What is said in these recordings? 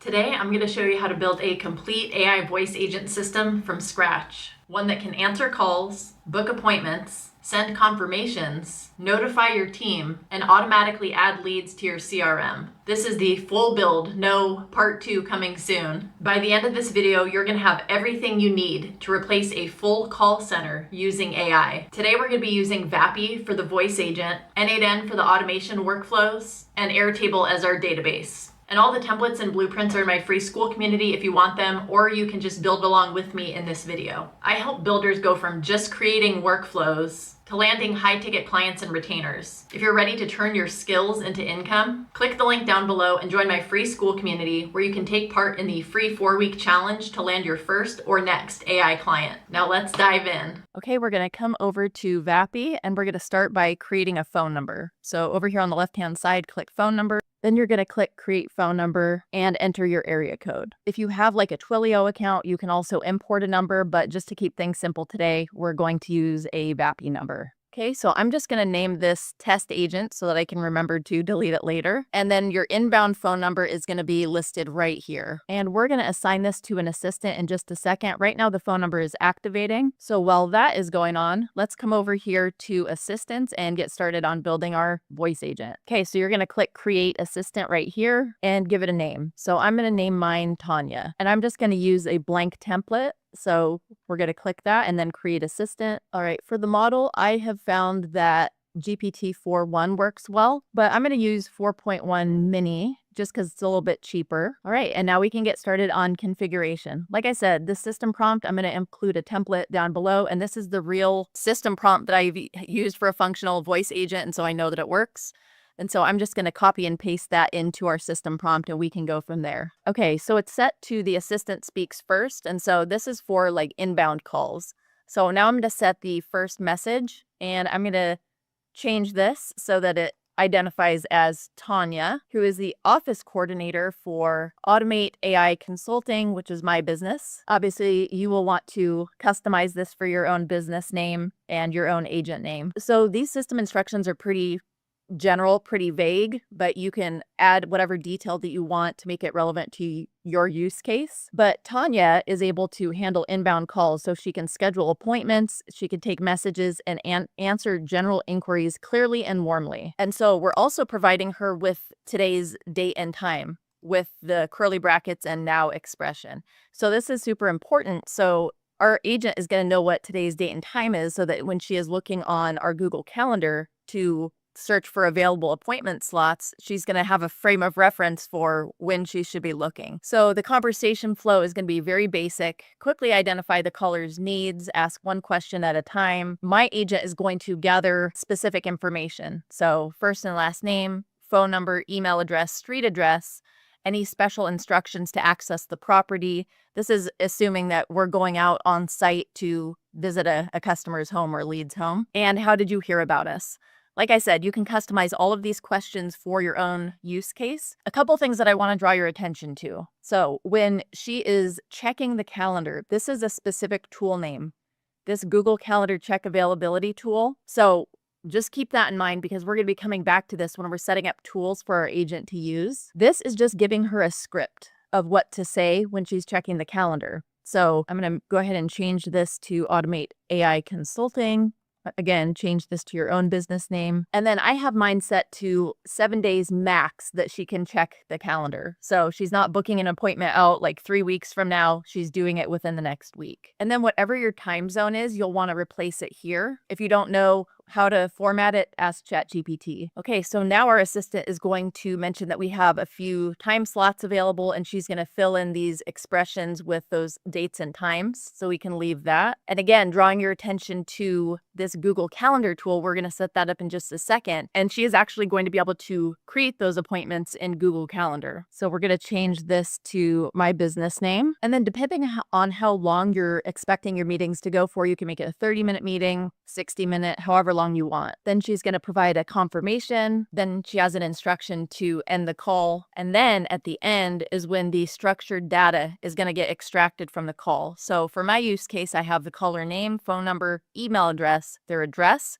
Today, I'm going to show you how to build a complete AI voice agent system from scratch. One that can answer calls, book appointments, send confirmations, notify your team, and automatically add leads to your CRM. This is the full build, no part 2 coming soon. By the end of this video, you're going to have everything you need to replace a full call center using AI. Today, we're going to be using Vapi for the voice agent, n8n for the automation workflows, and Airtable as our database. And all the templates and blueprints are in my free school community if you want them, or you can just build along with me in this video. I help builders go from just creating workflows to landing high-ticket clients and retainers. If you're ready to turn your skills into income, click the link down below and join my free school community where you can take part in the free 4-week challenge to land your first or next AI client. Now let's dive in. Okay, we're going to come over to Vapi and we're going to start by creating a phone number. So over here on the left-hand side, click phone number. Then you're going to click create phone number and enter your area code. If you have like a Twilio account, you can also import a number, but just to keep things simple today, we're going to use a Vapi number. Okay, so I'm just going to name this test agent so that I can remember to delete it later. And then your inbound phone number is going to be listed right here. And we're going to assign this to an assistant in just a second. Right now, the phone number is activating. So while that is going on, let's come over here to assistants and get started on building our voice agent. Okay, so you're going to click create assistant right here and give it a name. So I'm going to name mine Tanya. And I'm just going to use a blank template. So we're going to click that and then create assistant. All right, for the model, I have found that GPT-4.1 works well, but I'm going to use 4.1 mini just because it's a little bit cheaper. All right, and now we can get started on configuration. Like I said, the system prompt, I'm going to include a template down below, and this is the real system prompt that I've used for a functional voice agent, and so I know that it works. And so I'm just going to copy and paste that into our system prompt and we can go from there. Okay, so it's set to the assistant speaks first. And so this is for like inbound calls. So now I'm going to set the first message and I'm going to change this so that it identifies as Tanya, who is the office coordinator for Automate AI Consulting, which is my business. Obviously, you will want to customize this for your own business name and your own agent name. So these system instructions are pretty general, pretty vague, but you can add whatever detail that you want to make it relevant to your use case. But Tanya is able to handle inbound calls, so she can schedule appointments, she can take messages and answer general inquiries clearly and warmly. And so we're also providing her with today's date and time with the curly brackets and now expression. So this is super important. So our agent is going to know what today's date and time is so that when she is looking on our Google Calendar to search for available appointment slots, she's going to have a frame of reference for when she should be looking. So the conversation flow is going to be very basic. Quickly identify the caller's needs, ask one question at a time. My agent is going to gather specific information. So first and last name, phone number, email address, street address, any special instructions to access the property. This is assuming that we're going out on site to visit a customer's home or lead's home. And how did you hear about us? Like I said, you can customize all of these questions for your own use case. A couple things that I want to draw your attention to. So when she is checking the calendar, this is a specific tool name, this Google Calendar Check Availability tool. So just keep that in mind because we're going to be coming back to this when we're setting up tools for our agent to use. This is just giving her a script of what to say when she's checking the calendar. So I'm going to go ahead and change this to Automate AI Consulting. Again, change this to your own business name. And then I have mine set to 7 days max that she can check the calendar. So she's not booking an appointment out like 3 weeks from now. She's doing it within the next week. And then whatever your time zone is, you'll want to replace it here. If you don't know how to format it, ask ChatGPT. Okay, so now our assistant is going to mention that we have a few time slots available and she's going to fill in these expressions with those dates and times. So we can leave that. And again, drawing your attention to this Google Calendar tool, we're going to set that up in just a second. And she is actually going to be able to create those appointments in Google Calendar. So we're going to change this to my business name. And then depending on how long you're expecting your meetings to go for, you can make it a 30-minute meeting, 60-minute, however long you want. Then she's going to provide a confirmation. Then she has an instruction to end the call. And then at the end is when the structured data is going to get extracted from the call. So for my use case, I have the caller name, phone number, email address, their address,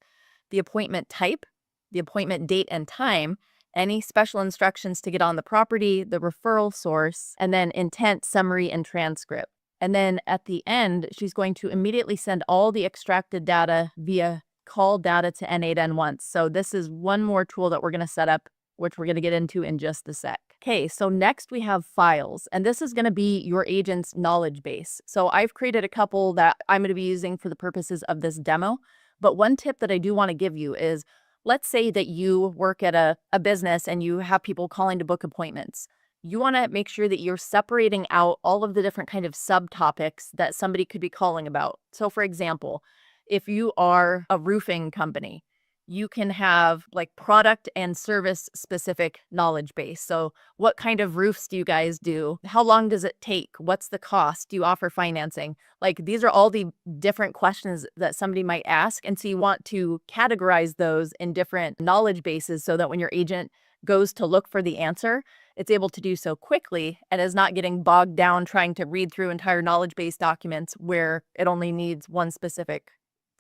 the appointment type, the appointment date and time, any special instructions to get on the property, the referral source, and then intent, summary, and transcript. And then at the end, she's going to immediately send all the extracted data via call data to n8n once. So this is one more tool that we're going to set up, which we're going to get into in just a sec. Okay, so next we have files, and this is going to be your agent's knowledge base. So I've created a couple that I'm going to be using for the purposes of this demo. But one tip that I do want to give you is, let's say that you work at a business and you have people calling to book appointments. You want to make sure that you're separating out all of the different kind of subtopics that somebody could be calling about. So for example, if you are a roofing company, you can have like product and service specific knowledge base. So what kind of roofs do you guys do? How long does it take? What's the cost? Do you offer financing? Like these are all the different questions that somebody might ask. And so you want to categorize those in different knowledge bases so that when your agent goes to look for the answer, it's able to do so quickly and is not getting bogged down trying to read through entire knowledge base documents where it only needs one specific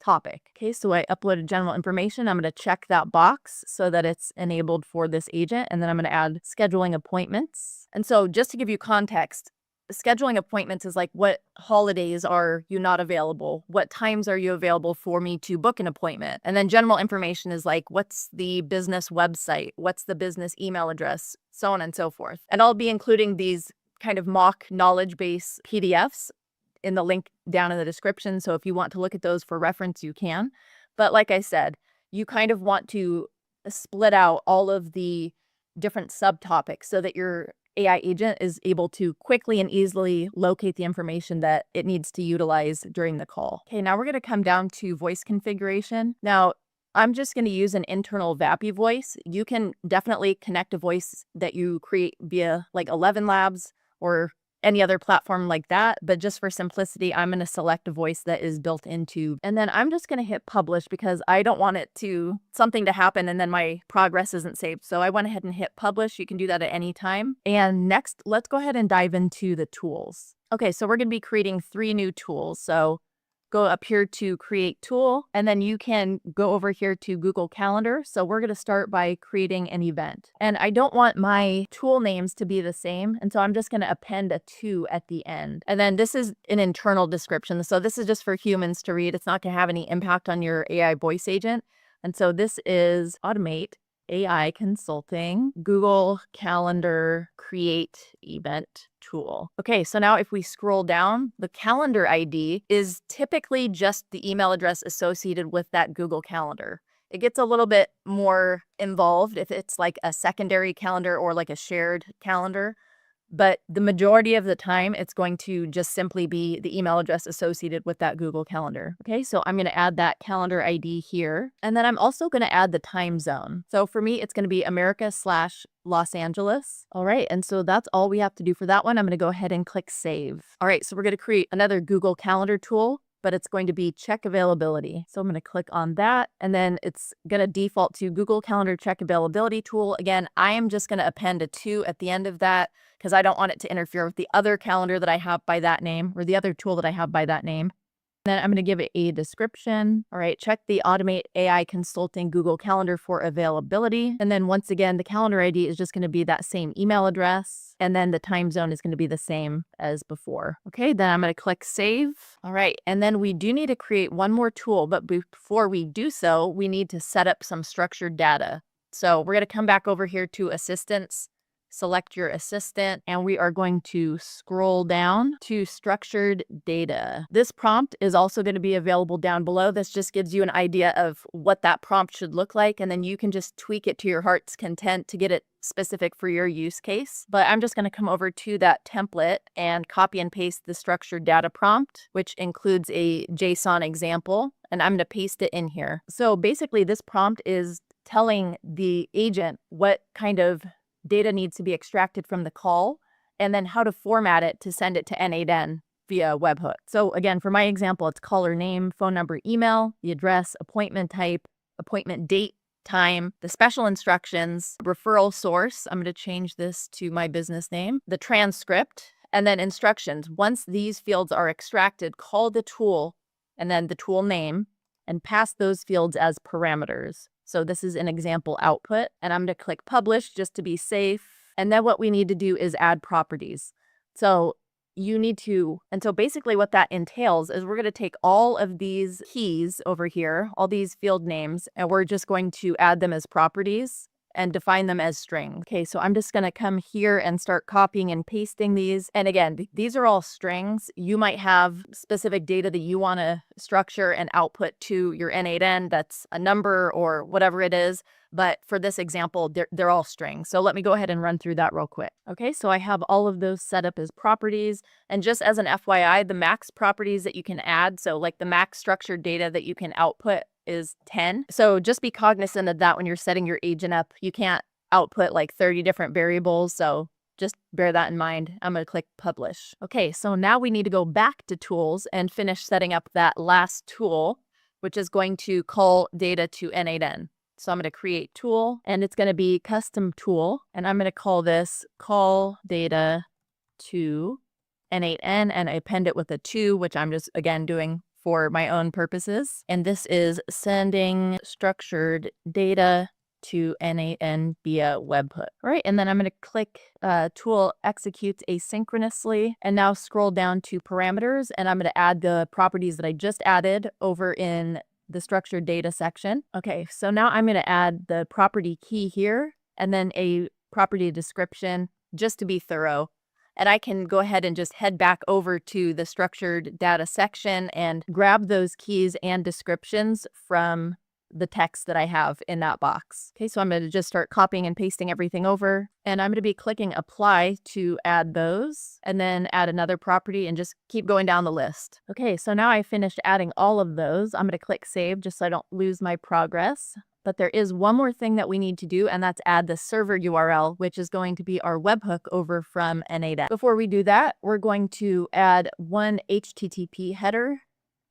topic. Okay, so I uploaded general information. I'm going to check that box so that it's enabled for this agent. And then I'm going to add scheduling appointments. And so just to give you context, scheduling appointments is like, what holidays are you not available? What times are you available for me to book an appointment? And then general information is like, what's the business website? What's the business email address? So on and so forth. And I'll be including these kind of mock knowledge base PDFs in the link down in the description. So if you want to look at those for reference, you can. But like I said, you kind of want to split out all of the different subtopics so that your AI agent is able to quickly and easily locate the information that it needs to utilize during the call. Okay, now we're going to come down to voice configuration. Now, I'm just going to use an internal Vapi voice. You can definitely connect a voice that you create via like 11 Labs or any other platform like that. But just for simplicity, I'm going to select a voice that is built into, and then I'm just going to hit publish because I don't want something to happen and then my progress isn't saved. So I went ahead and hit publish. You can do that at any time. And next, let's go ahead and dive into the tools. Okay, so we're going to be creating 3 new tools. So go up here to create tool, and then you can go over here to Google Calendar. So we're going to start by creating an event. And I don't want my tool names to be the same. And so I'm just going to append a 2 at the end. And then this is an internal description. So this is just for humans to read. It's not going to have any impact on your AI voice agent. And so this is automate AI consulting, Google Calendar create event tool. Okay, so now if we scroll down, the calendar ID is typically just the email address associated with that Google Calendar. It gets a little bit more involved if it's like a secondary calendar or like a shared calendar. But the majority of the time, it's going to just simply be the email address associated with that Google Calendar. Okay, so I'm going to add that calendar ID here. And then I'm also going to add the time zone. So for me, it's going to be America/Los Angeles. All right, and so that's all we have to do for that one. I'm going to go ahead and click save. All right, so we're going to create another Google Calendar tool, but it's going to be check availability. So I'm going to click on that, and then it's going to default to Google Calendar check availability tool. Again, I am just going to append a 2 at the end of that because I don't want it to interfere with the other calendar that I have by that name or the other tool that I have by that name. Then I'm going to give it a description. All right, check the Automate AI Consulting Google Calendar for availability. And then once again, the calendar ID is just going to be that same email address. And then the time zone is going to be the same as before. Okay, then I'm going to click save. All right, and then we do need to create one more tool. But before we do so, we need to set up some structured data. So we're going to come back over here to Assistants. Select your assistant, and we are going to scroll down to structured data. This prompt is also going to be available down below. This just gives you an idea of what that prompt should look like, and then you can just tweak it to your heart's content to get it specific for your use case. But I'm just going to come over to that template and copy and paste the structured data prompt, which includes a JSON example, and I'm going to paste it in here. So basically, this prompt is telling the agent what kind of data needs to be extracted from the call, and then how to format it to send it to n8n via Webhook. So again, for my example, it's caller name, phone number, email, the address, appointment type, appointment date, time, the special instructions, referral source. I'm going to change this to my business name, the transcript, and then instructions. Once these fields are extracted, call the tool and then the tool name and pass those fields as parameters. So this is an example output, and I'm going to click publish just to be safe. And then what we need to do is add properties. So so basically what that entails is we're going to take all of these keys over here, all these field names, and we're just going to add them as properties and define them as strings. Okay, so I'm just going to come here and start copying and pasting these. And again, these are all strings. You might have specific data that you want to structure and output to your N8N that's a number or whatever it is. But for this example, they're all strings. So let me go ahead and run through that real quick. Okay, so I have all of those set up as properties. And just as an FYI, the max properties that you can add, so like the max structured data that you can output is 10. So just be cognizant of that when you're setting your agent up. You can't output like 30 different variables. So just bear that in mind. I'm going to click publish. Okay, so now we need to go back to tools and finish setting up that last tool, which is going to call data to N8N. So I'm going to create tool, and it's going to be custom tool, and I'm going to call this call data to N8N, and I append it with a 2, which I'm just, again, doing for my own purposes. And this is sending structured data to N8N via webhook. All right, and then I'm going to click tool executes asynchronously, and now scroll down to parameters, and I'm going to add the properties that I just added over in the structured data section. Okay, so now I'm going to add the property key here and then a property description just to be thorough. And I can go ahead and just head back over to the structured data section and grab those keys and descriptions from the text that I have in that box. Okay, so I'm going to just start copying and pasting everything over, and I'm going to be clicking apply to add those, and then add another property and just keep going down the list. Okay, so now I finished adding all of those. I'm going to click save just so I don't lose my progress. But there is one more thing that we need to do, and that's add the server URL, which is going to be our webhook over from N8N. Before we do that, we're going to add one HTTP header,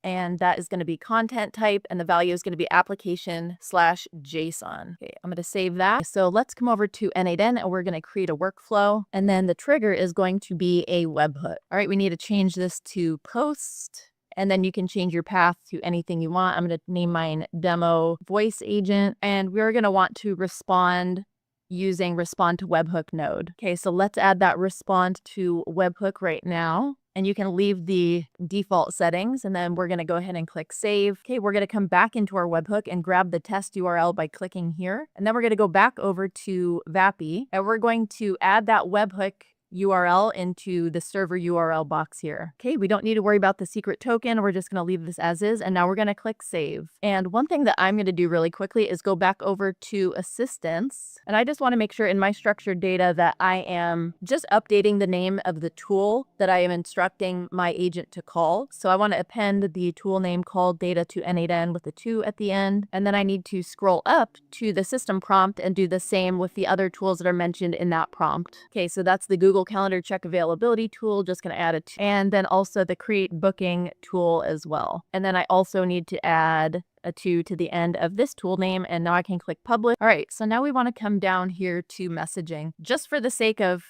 and that is going to be content type, and the value is going to be application/JSON. Okay, I'm going to save that. So let's come over to N8N, and we're going to create a workflow, and then the trigger is going to be a webhook. All right, we need to change this to post, and then you can change your path to anything you want. I'm going to name mine demo voice agent, and we're going to want to respond using respond to webhook node. Okay, so let's add that respond to webhook right now. And you can leave the default settings, and then we're going to go ahead and click save. Okay, we're going to come back into our webhook and grab the test URL by clicking here. And then we're going to go back over to Vapi, and we're going to add that webhook URL into the server URL box here. Okay, we don't need to worry about the secret token. We're just going to leave this as is, and now we're going to click save. And one thing that I'm going to do really quickly is go back over to assistance, and I just want to make sure in my structured data that I am just updating the name of the tool that I am instructing my agent to call. So I want to append the tool name called data to N8N with a 2 at the end, and then I need to scroll up to the system prompt and do the same with the other tools that are mentioned in that prompt. Okay, so that's the Google Calendar check availability tool, just going to add it, and then also the create booking tool as well. And then I also need to add a 2 to the end of this tool name, and now I can click publish. All right, so now we want to come down here to messaging. Just for the sake of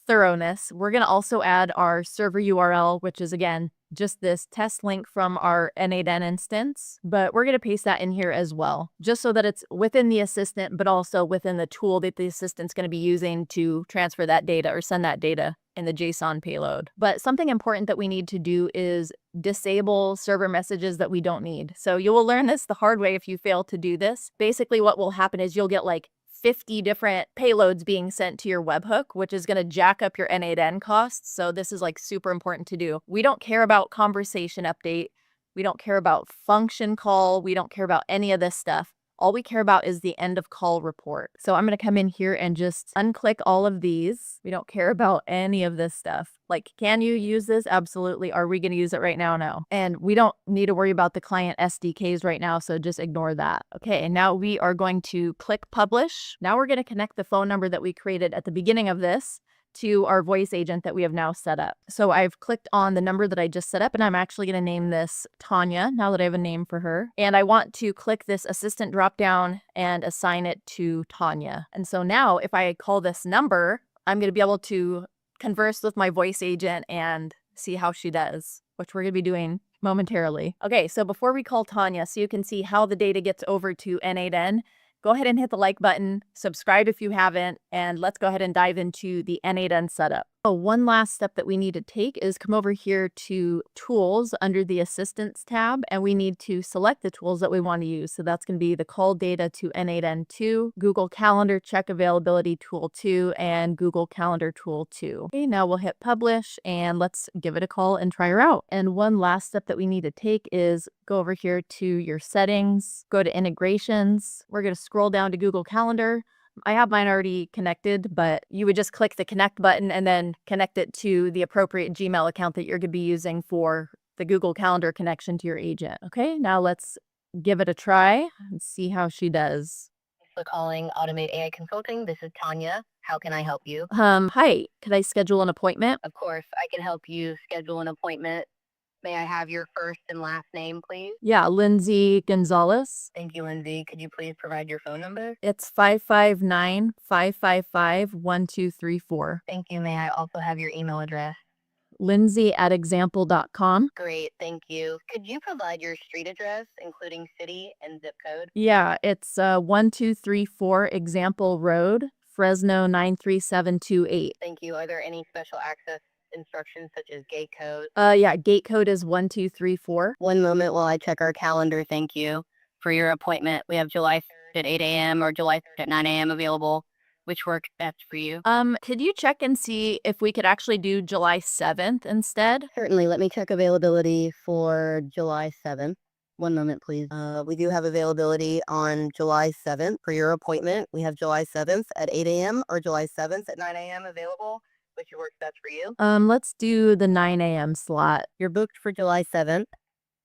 thoroughness, we're going to also add our server URL, which is again just this test link from our N8N instance, but we're going to paste that in here as well, just so that it's within the assistant, but also within the tool that the assistant's going to be using to transfer that data or send that data in the JSON payload. But something important that we need to do is disable server messages that we don't need. So you will learn this the hard way if you fail to do this. Basically what will happen is you'll get like 50 different payloads being sent to your webhook, which is going to jack up your N8N costs. So this is like super important to do. We don't care about conversation update. We don't care about function call. We don't care about any of this stuff. All we care about is the end of call report. So I'm going to come in here and just unclick all of these. We don't care about any of this stuff. Like, can you use this? Absolutely. Are we going to use it right now? No. And we don't need to worry about the client SDKs right now, so just ignore that. Okay, and now we are going to click publish. Now we're going to connect the phone number that we created at the beginning of this to our voice agent that we have now set up. So I've clicked on the number that I just set up, and I'm actually going to name this Tanya now that I have a name for her. And I want to click this assistant dropdown and assign it to Tanya. And so now if I call this number, I'm going to be able to converse with my voice agent and see how she does, which we're going to be doing momentarily. Okay, so before we call Tanya, so you can see how the data gets over to N8N, go ahead and hit the like button, subscribe if you haven't, and let's go ahead and dive into the N8N setup. Oh, one last step that we need to take is come over here to Tools under the Assistance tab, and we need to select the tools that we want to use. So that's going to be the Call Data to N8N2, Google Calendar Check Availability Tool 2, and Google Calendar Tool 2. Okay, now we'll hit Publish, and let's give it a call and try her out. And one last step that we need to take is go over here to your settings, go to integrations. We're going to scroll down to Google Calendar. I have mine already connected, but you would just click the connect button and then connect it to the appropriate Gmail account that you're going to be using for the Google Calendar connection to your agent. Okay, now let's give it a try and see how she does. Thanks for calling Automate AI Consulting. This is Tanya. How can I help you? Hi, could I schedule an appointment? Of course, I can help you schedule an appointment. May I have your first and last name, please? Yeah, Lindsay Gonzalez. Thank you, Lindsay. Could you please provide your phone number? It's 559-555-1234. Thank you. May I also have your email address? Lindsay@example.com. Great, thank you. Could you provide your street address, including city and zip code? Yeah, it's 1234 Example Road, Fresno 93728. Thank you. Are there any special access instructions such as gate code? Yeah, gate code is 1234. One moment while I check our calendar. Thank you. For your appointment, we have July 3rd at 8 a.m. or July 3rd at 9 a.m. available. Which works best for you? Could you check and see if we could actually do July 7th instead? Certainly. Let me check availability for July 7th. One moment, please. We do have availability on July 7th for your appointment. We have July 7th at 8 a.m. or July 7th at 9 a.m. available. Which works best for you? Let's do the 9 a.m. slot. You're booked for July 7th,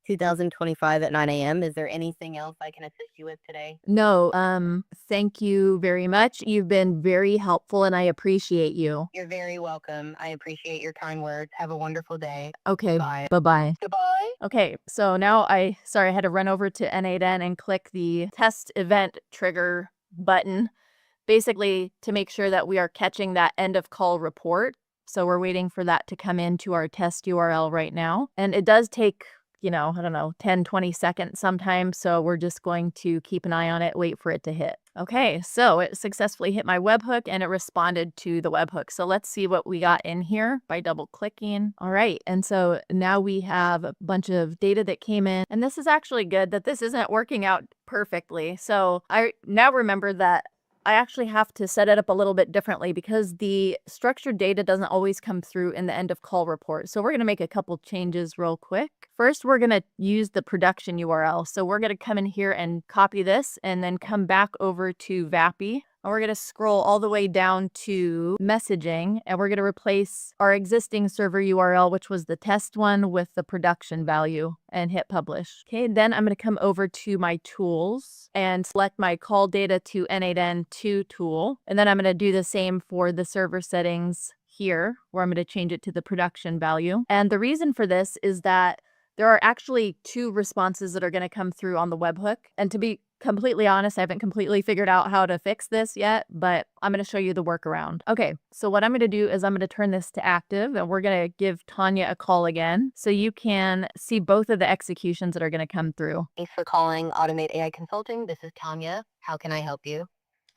2025 at 9 a.m. Is there anything else I can assist you with today? No, thank you very much. You've been very helpful and I appreciate you. You're very welcome. I appreciate your kind words. Have a wonderful day. Okay, Bye. bye-bye. Goodbye. Okay, so now I had to run over to N8N and click the test event trigger button, basically to make sure that we are catching that end of call report. So we're waiting for that to come into our test URL right now. And it does take, I don't know, 10, 20 seconds sometimes. So we're just going to keep an eye on it, wait for it to hit. Okay, so it successfully hit my webhook and it responded to the webhook. So let's see what we got in here by double clicking. All right, and so now we have a bunch of data that came in. And this is actually good that this isn't working out perfectly. So I now remember that I actually have to set it up a little bit differently because the structured data doesn't always come through in the end of call report. So we're going to make a couple changes real quick. First, we're going to use the production URL. So we're going to come in here and copy this and then come back over to Vapi. And we're going to scroll all the way down to messaging, and we're going to replace our existing server URL, which was the test one, with the production value and hit publish. Okay, then I'm going to come over to my tools and select my call data to N8N2 tool. And then I'm going to do the same for the server settings here, where I'm going to change it to the production value. And the reason for this is that there are actually two responses that are going to come through on the webhook. And to be completely honest, I haven't completely figured out how to fix this yet, but I'm going to show you the workaround. Okay, so what I'm going to do is I'm going to turn this to active, and we're going to give Tanya a call again so you can see both of the executions that are going to come through. Thanks for calling Automate AI Consulting. This is Tanya. How can I help you?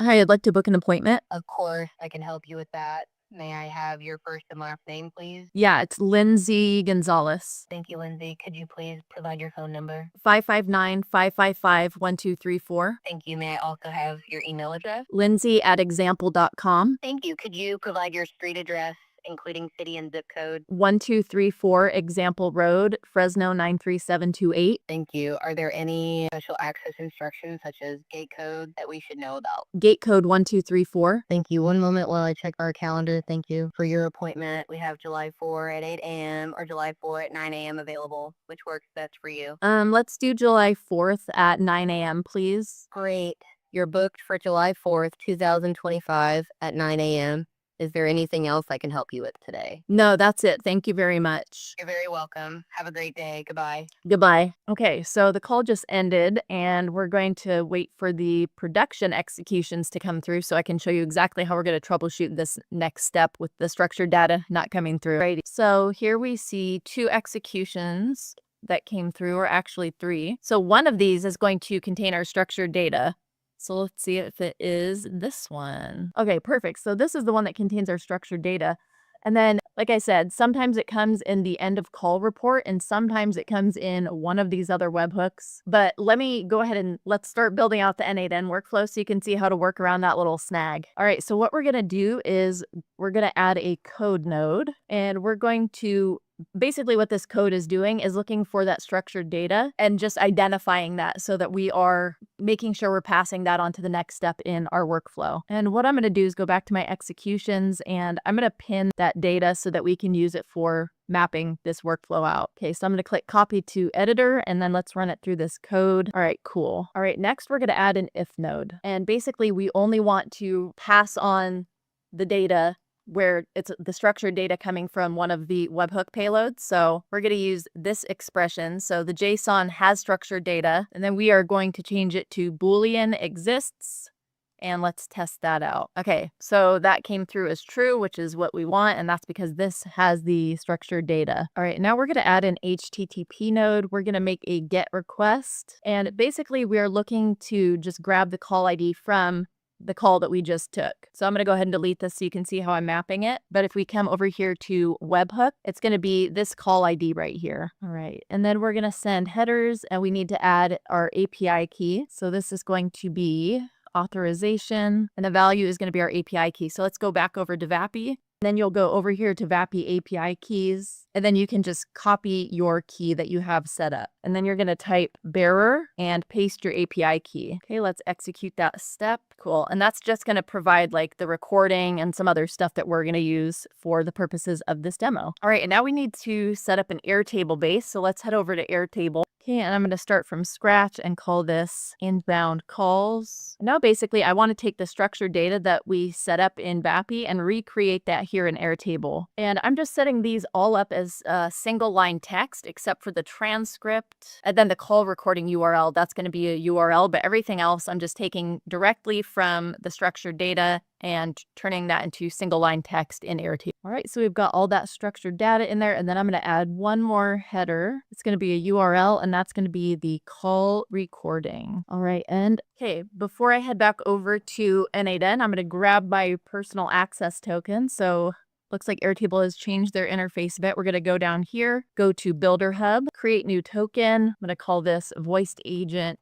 Hi, I'd like to book an appointment. Of course, I can help you with that. May I have your first and last name, please? Yeah, it's Lindsay Gonzalez. Thank you, Lindsay. Could you please provide your phone number? 559-555-1234. Thank you. May I also have your email address? Lindsay@example.com. Thank you. Could you provide your street address, including city and zip code? 1234 Example Road, Fresno 93728. Thank you. Are there any special access instructions such as gate code that we should know about? Gate code 1234. Thank you. One moment while I check our calendar. Thank you. For your appointment, we have July 4 at 8 a.m. or July 4 at 9 a.m. available. Which works best for you? Let's do July 4th at 9 a.m., please. Great. You're booked for July 4th, 2025 at 9 a.m. Is there anything else I can help you with today? No, that's it. Thank you very much. You're very welcome. Have a great day. Goodbye. Goodbye. Okay, so the call just ended and we're going to wait for the production executions to come through so I can show you exactly how we're going to troubleshoot this next step with the structured data not coming through. Right. So here we see 2 executions that came through, or actually 3. So one of these is going to contain our structured data. So let's see if it is this one. Okay, perfect. So this is the one that contains our structured data. And then, like I said, sometimes it comes in the end of call report and sometimes it comes in one of these other webhooks. But let me go ahead and let's start building out the N8N workflow so you can see how to work around that little snag. All right, so what we're going to do is we're going to add a code node and we're going to basically what this code is doing is looking for that structured data and just identifying that so that we are making sure we're passing that on to the next step in our workflow. And what I'm going to do is go back to my executions and I'm going to pin that data so that we can use it for mapping this workflow out. Okay, so I'm going to click copy to editor and then let's run it through this code. All right, cool. All right, next we're going to add an if node. And basically we only want to pass on the data where it's the structured data coming from one of the webhook payloads. So we're going to use this expression. So the JSON has structured data, and then we are going to change it to Boolean exists. And let's test that out. Okay, so that came through as true, which is what we want. And that's because this has the structured data. All right, now we're going to add an HTTP node. We're going to make a GET request. And basically, we are looking to just grab the call ID from the call that we just took. So I'm going to go ahead and delete this so you can see how I'm mapping it. But if we come over here to Webhook, it's going to be this call ID right here. All right. And then we're going to send headers and we need to add our API key. So this is going to be authorization and the value is going to be our API key. So let's go back over to Vapi. Then you'll go over here to Vapi API keys, and then you can just copy your key that you have set up. And then you're going to type bearer and paste your API key. Okay, let's execute that step. Cool. And that's just going to provide like the recording and some other stuff that we're going to use for the purposes of this demo. All right, and now we need to set up an Airtable base. So let's head over to Airtable. Okay, and I'm going to start from scratch and call this inbound calls. Now, basically, I want to take the structured data that we set up in Vapi and recreate that here in Airtable. And I'm just setting these all up as single line text, except for the transcript and then the call recording URL. That's going to be a URL, but everything else I'm just taking directly from the structured data and turning that into single line text in Airtable. All right, so we've got all that structured data in there, and then I'm going to add one more header. It's going to be a URL, and that's going to be the call recording. All right, and okay, before I head back over to N8N, I'm going to grab my personal access token. So looks like Airtable has changed their interface a bit. We're going to go down here, go to Builder Hub, create new token. I'm going to call this voice agent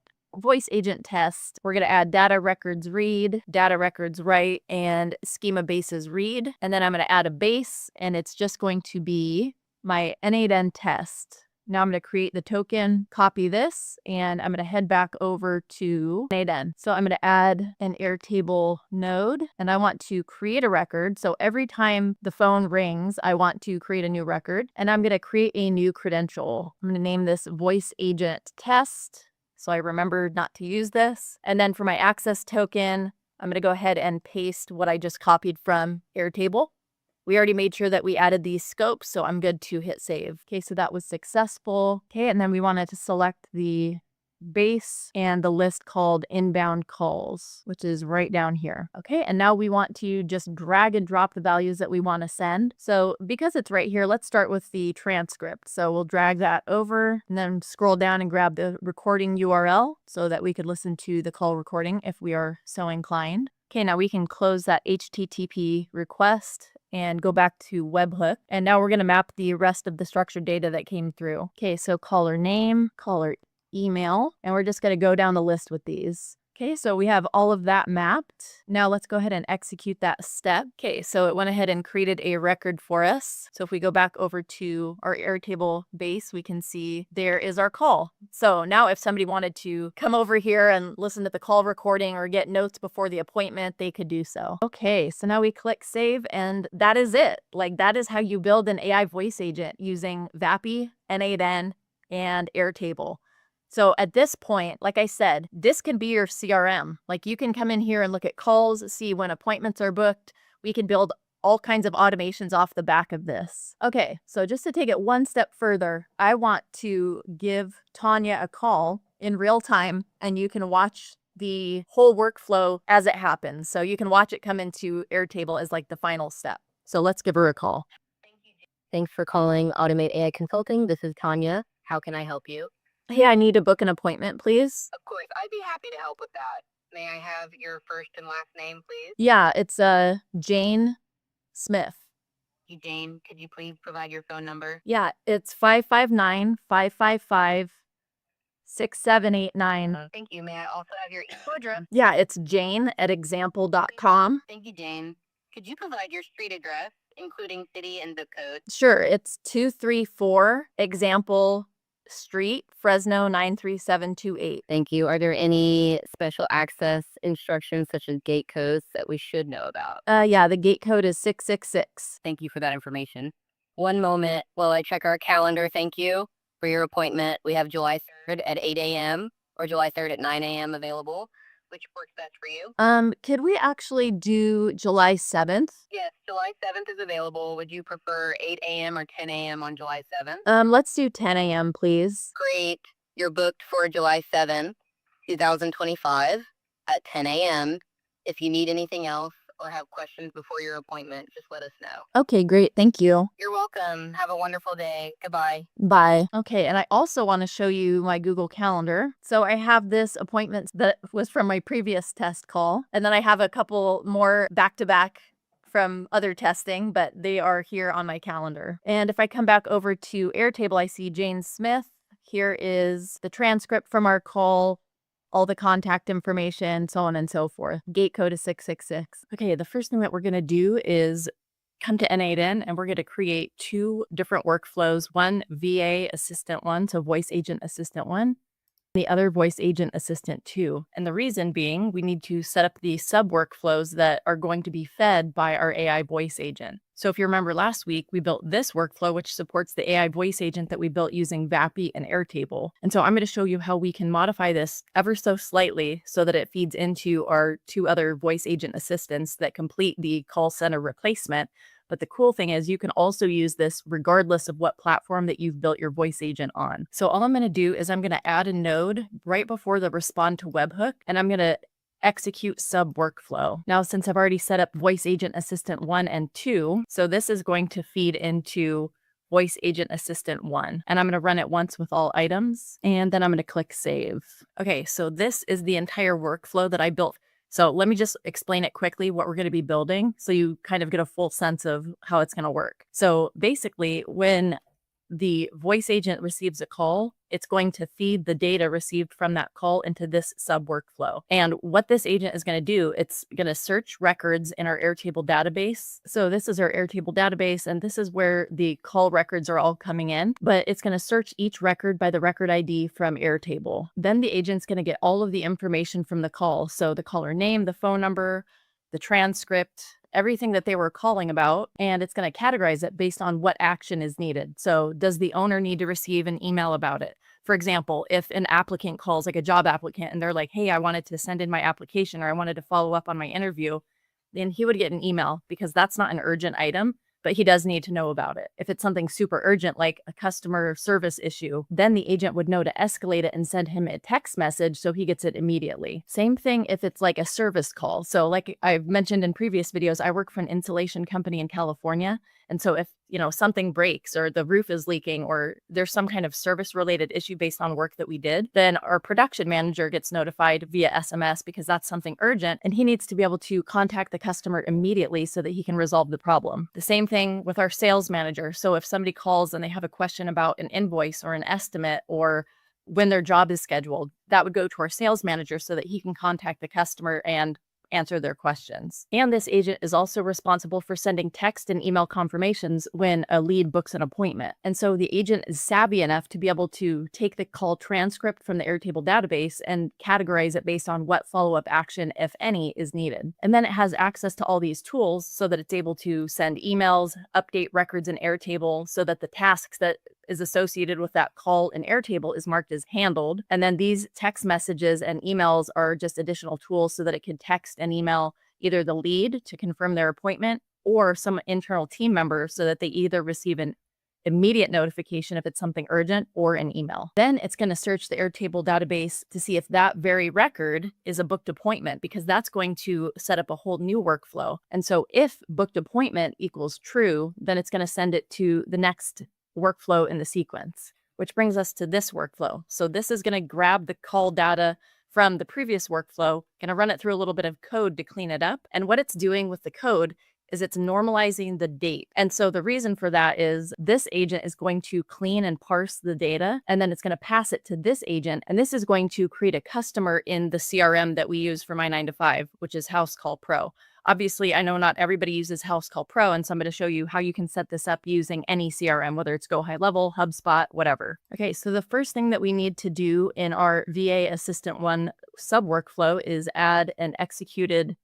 test. We're going to add data records read, data records write, and schema bases read. And then I'm going to add a base, and it's just going to be my N8N test. Now I'm going to create the token, copy this, and I'm going to head back over to N8N. So I'm going to add an Airtable node, and I want to create a record. So every time the phone rings, I want to create a new record, and I'm going to create a new credential. I'm going to name this voice agent test. So I remembered not to use this. And then for my access token, I'm going to go ahead and paste what I just copied from Airtable. We already made sure that we added these scopes, so I'm good to hit save. Okay, so that was successful. Okay, and then we wanted to select the base and the list called inbound calls, which is right down here. Okay, and now we want to just drag and drop the values that we want to send. So because it's right here, let's start with the transcript. So we'll drag that over and then scroll down and grab the recording URL so that we could listen to the call recording if we are so inclined. Okay, now we can close that HTTP request and go back to Webhook. And now we're going to map the rest of the structured data that came through. Okay, so caller name, caller email, and we're just going to go down the list with these. Okay, so we have all of that mapped. Now let's go ahead and execute that step. Okay, so it went ahead and created a record for us. So if we go back over to our Airtable base, we can see there is our call. So now if somebody wanted to come over here and listen to the call recording or get notes before the appointment, they could do so. Okay, so now we click save and that is it. Like that is how you build an AI voice agent using Vapi, N8N, and Airtable. So at this point, like I said, this can be your CRM. Like you can come in here and look at calls, see when appointments are booked. We can build all kinds of automations off the back of this. Okay, so just to take it one step further, I want to give Tanya a call in real time and you can watch the whole workflow as it happens. So you can watch it come into Airtable as like the final step. So let's give her a call. Thanks for calling Automate AI Consulting. This is Tanya. How can I help you? Hey, I need to book an appointment, please. Of course, I'd be happy to help with that. May I have your first and last name, please? Yeah, it's Jane Smith. Jane, could you please provide your phone number? Yeah, it's 559-555-6789. Thank you. May I also have your email address? Yeah, it's jane@example.com. Thank you, Jane. Could you provide your street address, including city and zip code? Sure, it's 234 Example Street, Fresno 93728. Thank you. Are there any special access instructions such as gate codes that we should know about? Yeah, the gate code is 666. Thank you for that information. One moment while I check our calendar. Thank you for your appointment. We have July 3rd at 8 a.m. or July 3rd at 9 a.m. available. Which works best for you? Could we actually do July 7th? Yes, July 7th is available. Would you prefer 8 a.m. or 10 a.m. on July 7th? Let's do 10 a.m., please. Great. You're booked for July 7th, 2025 at 10 a.m. If you need anything else or have questions before your appointment, just let us know. Okay, great. Thank you. You're welcome. Have a wonderful day. Goodbye. Bye. Okay, and I also want to show you my Google Calendar. So I have this appointment that was from my previous test call, and then I have a couple more back-to-back from other testing, but they are here on my calendar. And if I come back over to Airtable, I see Jane Smith. Here is the transcript from our call, all the contact information, so on and so forth. Gate code is 666. Okay, the first thing that we're going to do is come to n8n and we're going to create two different workflows, one VA assistant one, so voice agent assistant one, the other voice agent assistant two. And the reason being, we need to set up the sub workflows that are going to be fed by our AI voice agent. So if you remember last week, we built this workflow, which supports the AI voice agent that we built using Vapi and Airtable. And so I'm going to show you how we can modify this ever so slightly so that it feeds into our two other voice agent assistants that complete the call center replacement. But the cool thing is you can also use this regardless of what platform that you've built your voice agent on. So all I'm going to do is I'm going to add a node right before the respond to webhook, and I'm going to execute sub workflow. Now, since I've already set up voice agent assistant 1 and 2, so this is going to feed into voice agent assistant 1, and I'm going to run it once with all items, and then I'm going to click save. Okay, so this is the entire workflow that I built. So let me just explain it quickly what we're going to be building so you kind of get a full sense of how it's going to work. So basically, when the voice agent receives a call, it's going to feed the data received from that call into this sub workflow. And what this agent is going to do, it's going to search records in our Airtable database. So this is our Airtable database, and this is where the call records are all coming in, but it's going to search each record by the record ID from Airtable. Then the agent's going to get all of the information from the call. So the caller name, the phone number, the transcript, everything that they were calling about, and it's going to categorize it based on what action is needed. So does the owner need to receive an email about it? For example, if an applicant calls, like a job applicant, and they're like, hey, I wanted to send in my application or I wanted to follow up on my interview, then he would get an email because that's not an urgent item, but he does need to know about it. If it's something super urgent, like a customer service issue, then the agent would know to escalate it and send him a text message so he gets it immediately. Same thing if it's like a service call. So like I've mentioned in previous videos, I work for an insulation company in California. And so if, something breaks or the roof is leaking or there's some kind of service related issue based on work that we did, then our production manager gets notified via SMS because that's something urgent and he needs to be able to contact the customer immediately so that he can resolve the problem. The same thing with our sales manager. So if somebody calls and they have a question about an invoice or an estimate or when their job is scheduled, that would go to our sales manager so that he can contact the customer and answer their questions. And this agent is also responsible for sending text and email confirmations when a lead books an appointment. And so the agent is savvy enough to be able to take the call transcript from the Airtable database and categorize it based on what follow-up action, if any, is needed. And then it has access to all these tools so that it's able to send emails, update records in Airtable so that the tasks that is associated with that call in Airtable is marked as handled. And then these text messages and emails are just additional tools so that it can text and email either the lead to confirm their appointment or some internal team member so that they either receive an immediate notification if it's something urgent or an email. Then it's going to search the Airtable database to see if that very record is a booked appointment, because that's going to set up a whole new workflow. And so if booked appointment equals true, then it's going to send it to the next workflow in the sequence, which brings us to this workflow. So this is going to grab the call data from the previous workflow, going to run it through a little bit of code to clean it up. And what it's doing with the code is it's normalizing the date. And so the reason for that is this agent is going to clean and parse the data, and then it's going to pass it to this agent. And this is going to create a customer in the CRM that we use for my 9-to-5, which is Housecall Pro. Obviously, I know not everybody uses Housecall Pro, and so I'm going to show you how you can set this up using any CRM, whether it's Go High Level, HubSpot, whatever. Okay, so the first thing that we need to do in our VA Assistant 1 Subworkflow is add an executed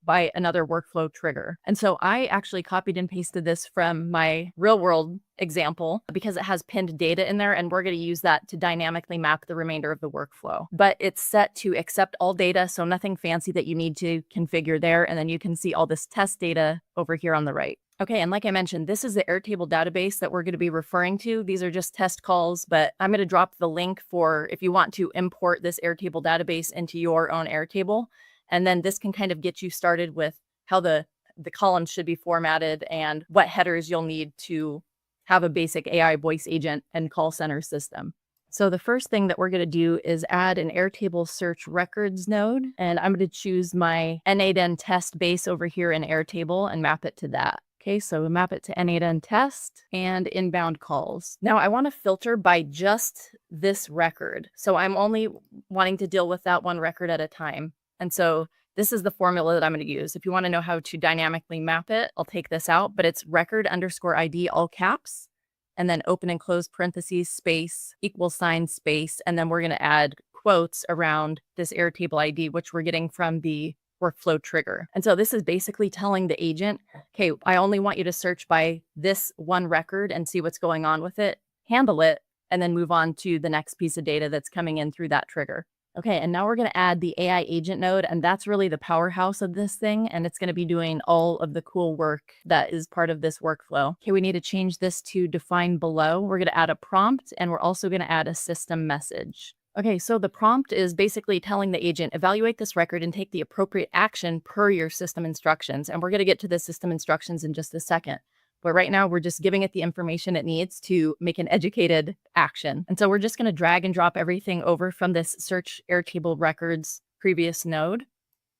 by another workflow trigger. And so I actually copied and pasted this from my real world example because it has pinned data in there, and we're going to use that to dynamically map the remainder of the workflow. But it's set to accept all data, so nothing fancy that you need to configure there. And then you can see all this test data over here on the right. Okay, and like I mentioned, this is the Airtable database that we're going to be referring to. These are just test calls, but I'm going to drop the link for if you want to import this Airtable database into your own Airtable. And then this can kind of get you started with how the columns should be formatted and what headers you'll need to have a basic AI voice agent and call center system. So the first thing that we're going to do is add an Airtable search records node. And I'm going to choose my n8n test base over here in Airtable and map it to that. Okay, so map it to n8n test and inbound calls. Now I want to filter by just this record. So I'm only wanting to deal with that one record at a time. And so this is the formula that I'm going to use. If you want to know how to dynamically map it, I'll take this out, but it's record_ID, all caps, and then open and close parentheses, space, =, space, and then we're going to add quotes around this Airtable ID, which we're getting from the workflow trigger. And so this is basically telling the agent, okay, I only want you to search by this one record and see what's going on with it, handle it, and then move on to the next piece of data that's coming in through that trigger. Okay, and now we're going to add the AI agent node, and that's really the powerhouse of this thing, and it's going to be doing all of the cool work that is part of this workflow. Okay, we need to change this to define below. We're going to add a prompt, and we're also going to add a system message. Okay, so the prompt is basically telling the agent, evaluate this record and take the appropriate action per your system instructions, and we're going to get to the system instructions in just a second. But right now, we're just giving it the information it needs to make an educated action. And so we're just going to drag and drop everything over from this search Airtable records previous node.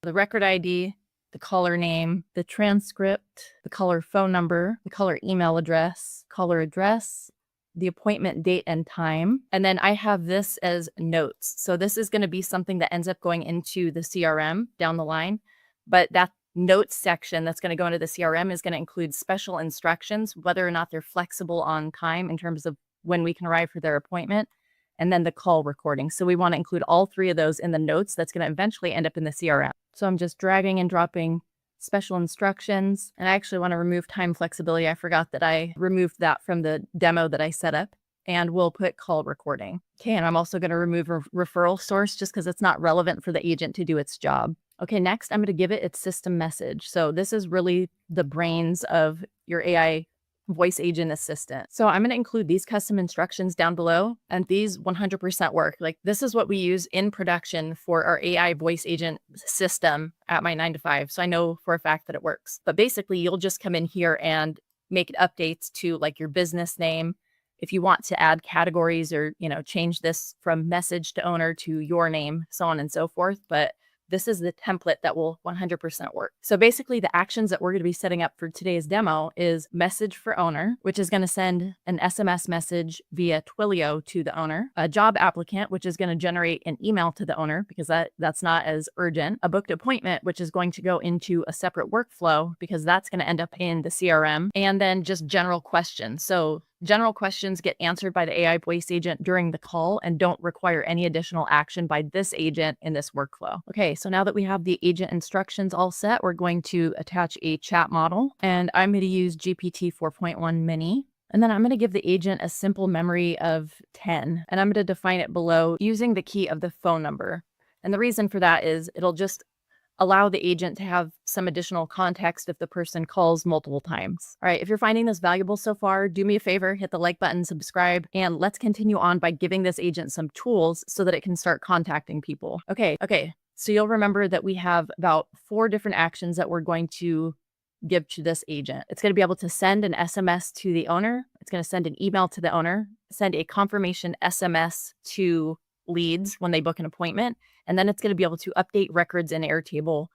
The record ID, the caller name, the transcript, the caller phone number, the caller email address, caller address, the appointment date and time. And then I have this as notes. So this is going to be something that ends up going into the CRM down the line. But that notes section that's going to go into the CRM is going to include special instructions, whether or not they're flexible on time in terms of when we can arrive for their appointment, and then the call recording. So we want to include all three of those in the notes that's going to eventually end up in the CRM. So I'm just dragging and dropping special instructions, and I actually want to remove time flexibility. I forgot that I removed that from the demo that I set up, and we'll put call recording. Okay, and I'm also going to remove a referral source just because it's not relevant for the agent to do its job. Okay, next I'm going to give it its system message. So this is really the brains of your AI voice agent assistant. So I'm going to include these custom instructions down below, and these 100% work. Like this is what we use in production for our AI voice agent system at my 9-to-5. So I know for a fact that it works. But basically you'll just come in here and make updates to like your business name. If you want to add categories or, change this from message to owner to your name, so on and so forth. But this is the template that will 100% work. So basically the actions that we're going to be setting up for today's demo is message for owner, which is going to send an SMS message via Twilio to the owner, a job applicant, which is going to generate an email to the owner because that's not as urgent, a booked appointment, which is going to go into a separate workflow because that's going to end up in the CRM, and then just general questions. So general questions get answered by the AI voice agent during the call and don't require any additional action by this agent in this workflow. Okay, so now that we have the agent instructions all set, we're going to attach a chat model, and I'm going to use GPT 4.1 mini. And then I'm going to give the agent a simple memory of 10, and I'm going to define it below using the key of the phone number. And the reason for that is it'll just allow the agent to have some additional context if the person calls multiple times. All right, if you're finding this valuable so far, do me a favor, hit the like button, subscribe, and let's continue on by giving this agent some tools so that it can start contacting people. Okay, so you'll remember that we have about 4 different actions that we're going to give to this agent. It's going to be able to send an SMS to the owner. It's going to send an email to the owner, send a confirmation SMS to leads when they book an appointment. And then it's going to be able to update records in Airtable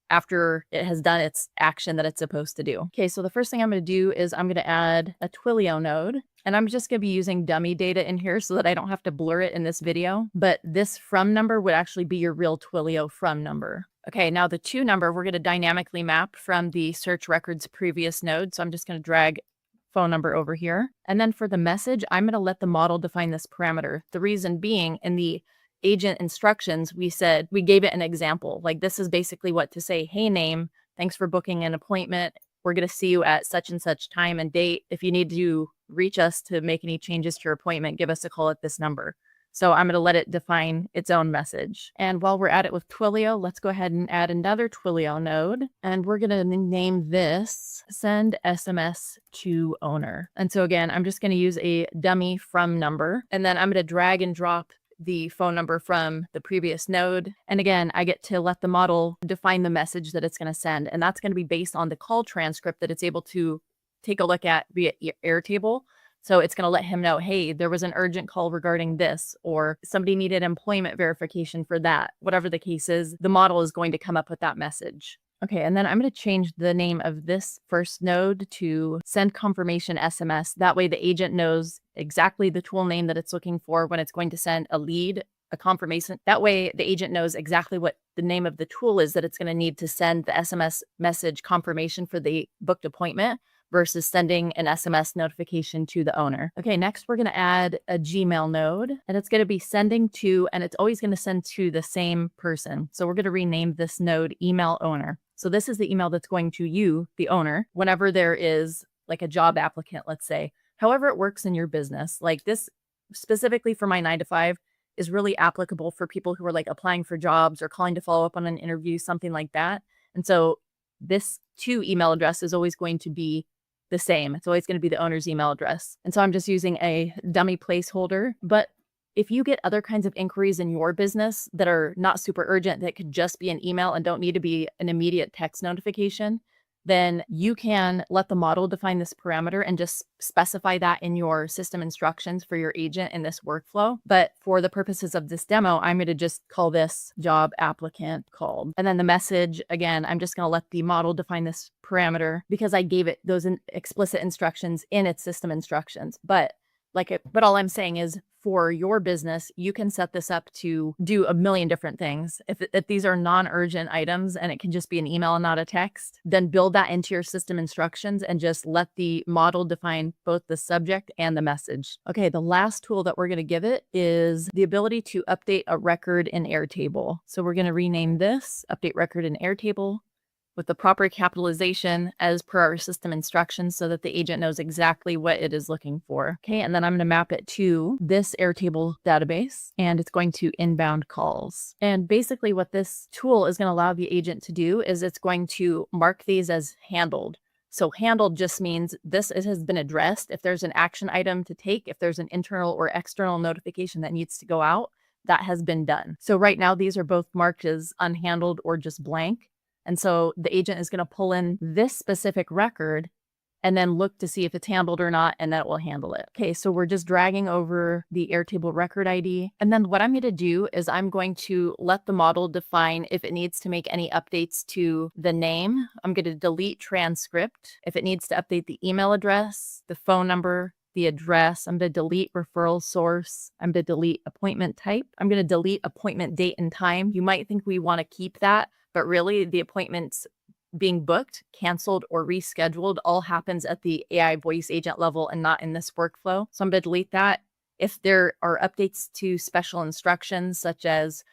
after it has done its action that it's supposed to do. Okay, so the first thing I'm going to do is I'm going to add a Twilio node. And I'm just going to be using dummy data in here so that I don't have to blur it in this video. But this from number would actually be your real Twilio from number. Okay, now the to number, we're going to dynamically map from the search records previous node. So I'm just going to drag phone number over here. And then for the message, I'm going to let the model define this parameter. The reason being, in the agent instructions, we gave it an example. Like, this is basically what to say. Hey, name, thanks for booking an appointment. We're going to see you at such and such time and date. If you need to reach us to make any changes to your appointment, give us a call at this number. So I'm going to let it define its own message. And while we're at it with Twilio, let's go ahead and add another Twilio node. And we're going to name this send SMS to owner. And so again, I'm just going to use a dummy from number. And then I'm going to drag and drop the phone number from the previous node. And again, I get to let the model define the message that it's going to send. And that's going to be based on the call transcript that it's able to take a look at via Airtable. So it's going to let him know, hey, there was an urgent call regarding this, or somebody needed employment verification for that. Whatever the case is, the model is going to come up with that message. Okay, and then I'm going to change the name of this first node to send confirmation SMS. That way the agent knows exactly the tool name that it's looking for when it's going to send a lead, a confirmation. That way the agent knows exactly what the name of the tool is that it's going to need to send the SMS message confirmation for the booked appointment versus sending an SMS notification to the owner. Okay, next we're going to add a Gmail node, and it's going to be sending to, and it's always going to send to the same person. So we're going to rename this node email owner. So this is the email that's going to you, the owner, whenever there is like a job applicant, let's say. However it works in your business. Like this specifically for my 9-to-5 is really applicable for people who are like applying for jobs or calling to follow up on an interview, something like that. And so this to email address is always going to be the same. It's always going to be the owner's email address. And so I'm just using a dummy placeholder. But if you get other kinds of inquiries in your business that are not super urgent, that could just be an email and don't need to be an immediate text notification, then you can let the model define this parameter and just specify that in your system instructions for your agent in this workflow. But for the purposes of this demo, I'm going to just call this job applicant called. And then the message, again, I'm just going to let the model define this parameter because I gave it those explicit instructions in its system instructions. But all I'm saying is for your business, you can set this up to do a million different things. If these are non-urgent items and it can just be an email and not a text, then build that into your system instructions and just let the model define both the subject and the message. Okay, the last tool that we're going to give it is the ability to update a record in Airtable. So we're going to rename this update record in Airtable with the proper capitalization as per our system instructions so that the agent knows exactly what it is looking for. Okay, and then I'm going to map it to this Airtable database, and it's going to inbound calls. And basically what this tool is going to allow the agent to do is it's going to mark these as handled. So handled just means it has been addressed. If there's an action item to take, if there's an internal or external notification that needs to go out, that has been done. So right now, these are both marked as unhandled or just blank. And so the agent is going to pull in this specific record and then look to see if it's handled or not, and that will handle it. Okay, so we're just dragging over the Airtable record ID. And then what I'm going to do is I'm going to let the model define if it needs to make any updates to the name. I'm going to delete transcript. If it needs to update the email address, the phone number, the address, I'm going to delete referral source. I'm going to delete appointment type. I'm going to delete appointment date and time. You might think we want to keep that, but really the appointments being booked, canceled, or rescheduled all happens at the AI voice agent level and not in this workflow. So I'm going to delete that. If there are updates to special instructions, such as,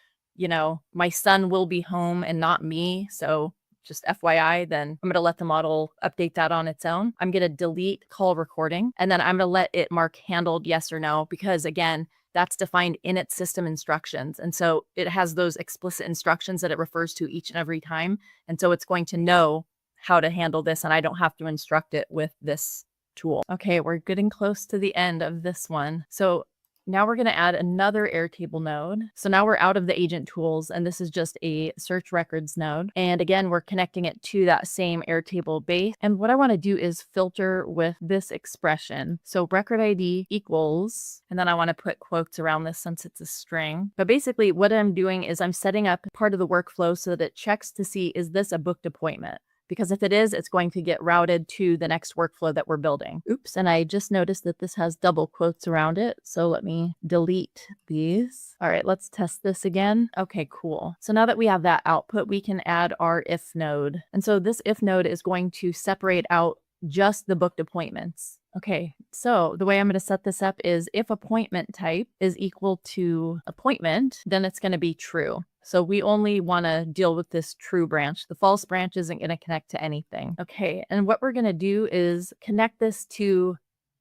my son will be home and not me, so just FYI, then I'm going to let the model update that on its own. I'm going to delete call recording, and then I'm going to let it mark handled yes or no, because again, that's defined in its system instructions. And so it has those explicit instructions that it refers to each and every time. And so it's going to know how to handle this, and I don't have to instruct it with this tool. Okay, we're getting close to the end of this one. So now we're going to add another Airtable node. So now we're out of the agent tools, and this is just a search records node. And again, we're connecting it to that same Airtable base. And what I want to do is filter with this expression. So record ID equals, and then I want to put quotes around this since it's a string. But basically what I'm doing is I'm setting up part of the workflow so that it checks to see, is this a booked appointment? Because if it is, it's going to get routed to the next workflow that we're building. Oops, and I just noticed that this has double quotes around it. So let me delete these. All right, let's test this again. Okay, cool. So now that we have that output, we can add our if node. And so this if node is going to separate out just the booked appointments. Okay, so the way I'm going to set this up is if appointment type is equal to appointment, then it's going to be true. So we only want to deal with this true branch. The false branch isn't going to connect to anything. Okay, and what we're going to do is connect this to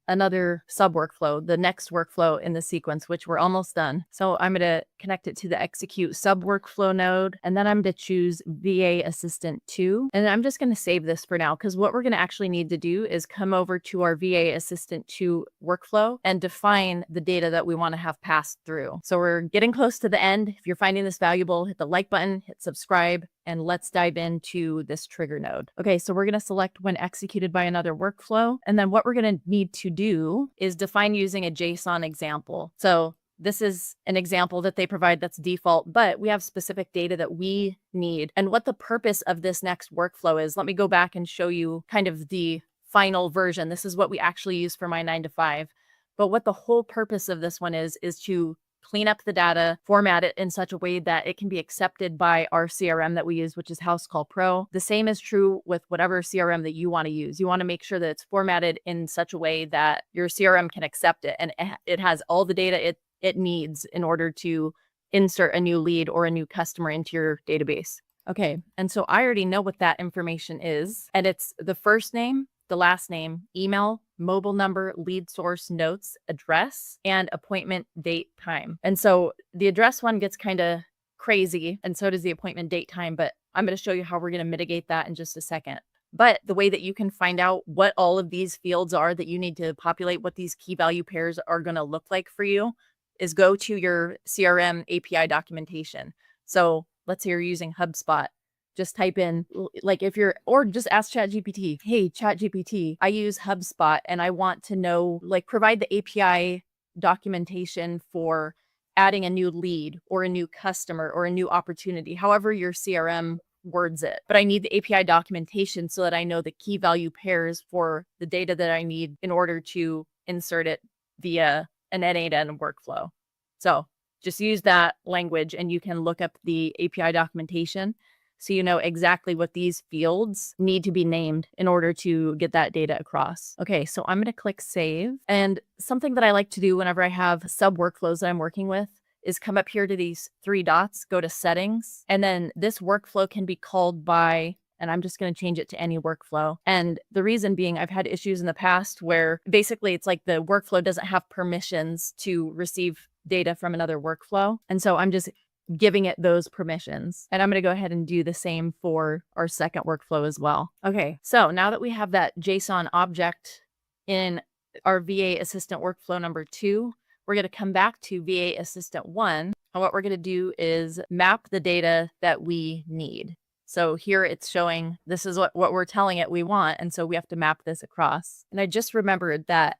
another sub workflow, the next workflow in the sequence, which we're almost done. So I'm going to connect it to the execute sub workflow node, and then I'm going to choose VA Assistant 2. And I'm just going to save this for now, because what we're going to actually need to do is come over to our VA Assistant 2 workflow and define the data that we want to have passed through. So we're getting close to the end. If you're finding this valuable, hit the like button, hit subscribe, and let's dive into this trigger node. Okay, so we're going to select when executed by another workflow. And then what we're going to need to do is define using a JSON example. So this is an example that they provide that's default, but we have specific data that we need. And what the purpose of this next workflow is, let me go back and show you kind of the final version. This is what we actually use for my 9 to 5. But what the whole purpose of this one is to clean up the data, format it in such a way that it can be accepted by our CRM that we use, which is Housecall Pro. The same is true with whatever CRM that you want to use. You want to make sure that it's formatted in such a way that your CRM can accept it and it has all the data it needs in order to insert a new lead or a new customer into your database. Okay, and so I already know what that information is, and it's the first name, the last name, email, mobile number, lead source, notes, address, and appointment date time. And so the address one gets kind of crazy, and so does the appointment date time, but I'm going to show you how we're going to mitigate that in just a second. But the way that you can find out what all of these fields are that you need to populate, what these key value pairs are going to look like for you, is go to your CRM API documentation. So let's say you're using HubSpot. Just type in, like if you're, or just ask ChatGPT, hey, ChatGPT, I use HubSpot and I want to know, like provide the API documentation for adding a new lead or a new customer or a new opportunity, however your CRM words it. But I need the API documentation so that I know the key value pairs for the data that I need in order to insert it via an n8n workflow. So just use that language and you can look up the API documentation so you know exactly what these fields need to be named in order to get that data across. Okay, so I'm going to click save. And something that I like to do whenever I have sub workflows that I'm working with is come up here to these 3 dots, go to settings, and then this workflow can be called by, and I'm just going to change it to any workflow. And the reason being, I've had issues in the past where basically it's like the workflow doesn't have permissions to receive data from another workflow. And so I'm just giving it those permissions. And I'm going to go ahead and do the same for our second workflow as well. Okay, so now that we have that JSON object in our VA Assistant workflow number 2, we're going to come back to VA Assistant 1. And what we're going to do is map the data that we need. So here it's showing this is what we're telling it we want. And so we have to map this across. And I just remembered that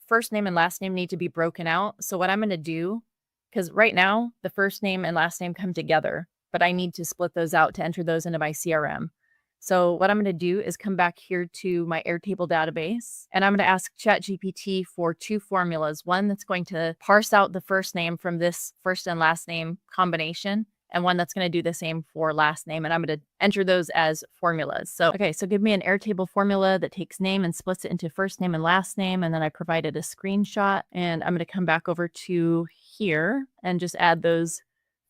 first name and last name need to be broken out. So what I'm going to do, because right now the first name and last name come together, but I need to split those out to enter those into my CRM. So what I'm going to do is come back here to my Airtable database, and I'm going to ask ChatGPT for 2 formulas. One that's going to parse out the first name from this first and last name combination, and one that's going to do the same for last name. And I'm going to enter those as formulas. So, okay, so give me an Airtable formula that takes name and splits it into first name and last name. And then I provided a screenshot, and I'm going to come back over to here and just add those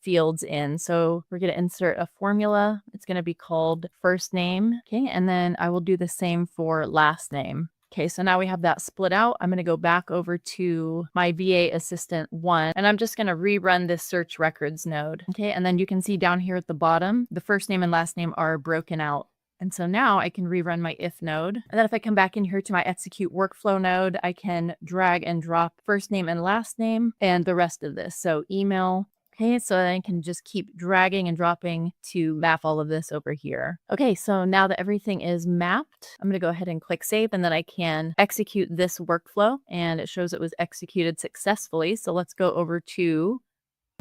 fields in. So we're going to insert a formula. It's going to be called first name. Okay. And then I will do the same for last name. Okay, so now we have that split out. I'm going to go back over to my VA Assistant 1, and I'm just going to rerun this search records node. Okay, and then you can see down here at the bottom, the first name and last name are broken out. And so now I can rerun my if node. And then if I come back in here to my execute workflow node, I can drag and drop first name and last name and the rest of this. So email. Okay, so I can just keep dragging and dropping to map all of this over here. Okay, so now that everything is mapped, I'm going to go ahead and click save, and then I can execute this workflow, and it shows it was executed successfully. So let's go over to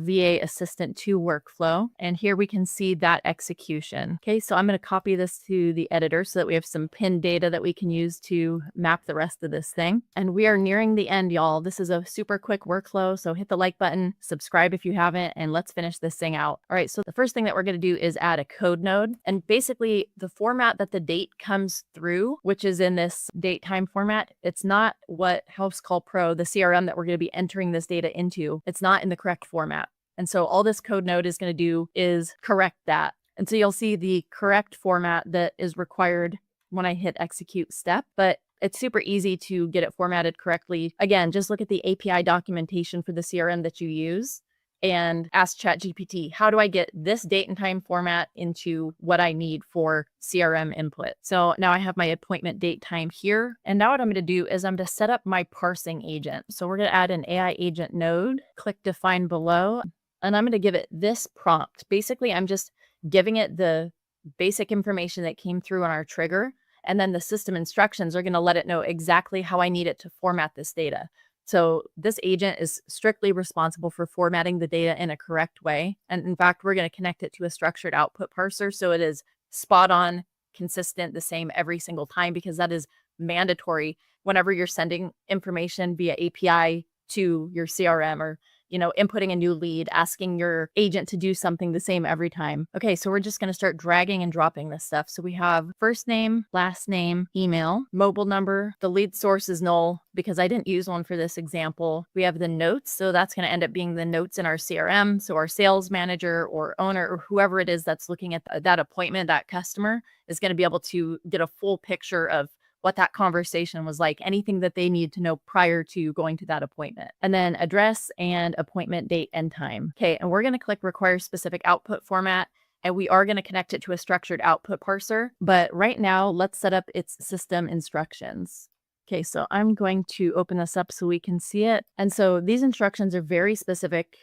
VA Assistant 2 workflow. And here we can see that execution. Okay, so I'm going to copy this to the editor so that we have some pinned data that we can use to map the rest of this thing. And we are nearing the end, y'all. This is a super quick workflow. So hit the like button, subscribe if you haven't, and let's finish this thing out. All right, so the first thing that we're going to do is add a code node. And basically the format that the date comes through, which is in this date time format, it's not what Housecall Pro, the CRM that we're going to be entering this data into, it's not in the correct format. And so all this code node is going to do is correct that. And so you'll see the correct format that is required when I hit execute step, but it's super easy to get it formatted correctly. Again, just look at the API documentation for the CRM that you use and ask ChatGPT, how do I get this date and time format into what I need for CRM input? So now I have my appointment date time here. And now what I'm going to do is I'm going to set up my parsing agent. So we're going to add an AI agent node, click define below, and I'm going to give it this prompt. Basically, I'm just giving it the basic information that came through on our trigger. And then the system instructions are going to let it know exactly how I need it to format this data. So this agent is strictly responsible for formatting the data in a correct way. And in fact, we're going to connect it to a structured output parser. So it is spot on, consistent, the same every single time, because that is mandatory whenever you're sending information via API to your CRM or inputting a new lead, asking your agent to do something the same every time. Okay, so we're just going to start dragging and dropping this stuff. So we have first name, last name, email, mobile number. The lead source is null because I didn't use one for this example. We have the notes. So that's going to end up being the notes in our CRM. So our sales manager or owner or whoever it is that's looking at that appointment, that customer, is going to be able to get a full picture of what that conversation was like, anything that they need to know prior to going to that appointment. And then address and appointment date and time. Okay, and we're going to click require specific output format, and we are going to connect it to a structured output parser. But right now, let's set up its system instructions. Okay, so I'm going to open this up so we can see it. And so these instructions are very specific,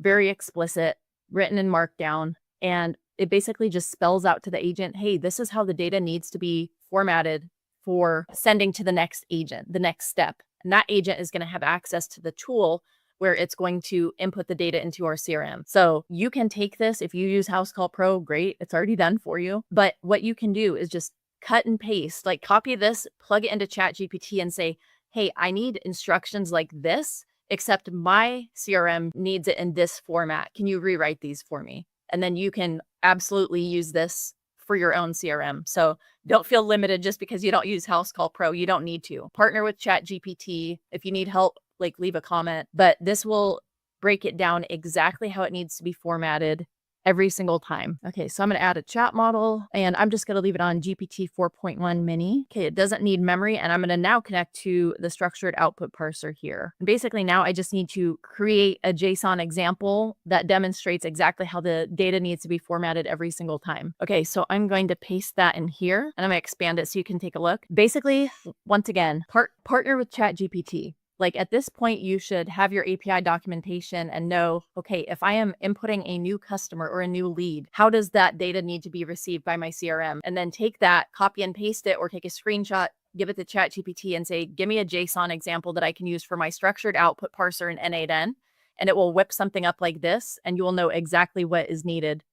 very explicit, written in Markdown, and it basically just spells out to the agent, hey, this is how the data needs to be formatted for sending to the next agent, the next step. And that agent is going to have access to the tool where it's going to input the data into our CRM. So you can take this, if you use Housecall Pro, great, it's already done for you. But what you can do is just cut and paste, like copy this, plug it into ChatGPT and say, hey, I need instructions like this, except my CRM needs it in this format. Can you rewrite these for me? And then you can absolutely use this for your own CRM. So don't feel limited just because you don't use Housecall Pro. You don't need to. Partner with ChatGPT. If you need help, like leave a comment, but this will break it down exactly how it needs to be formatted every single time. Okay, so I'm going to add a chat model, and I'm just going to leave it on GPT 4.1 mini. Okay, it doesn't need memory, and I'm going to now connect to the structured output parser here. And basically now I just need to create a JSON example that demonstrates exactly how the data needs to be formatted every single time. Okay, so I'm going to paste that in here, and I'm going to expand it so you can take a look. Basically, once again, partner with ChatGPT. Like at this point, you should have your API documentation and know, okay, if I am inputting a new customer or a new lead, how does that data need to be received by my CRM? And then take that, copy and paste it, or take a screenshot, give it to ChatGPT and say, give me a JSON example that I can use for my structured output parser in N8n. And it will whip something up like this, and you will know exactly what is needed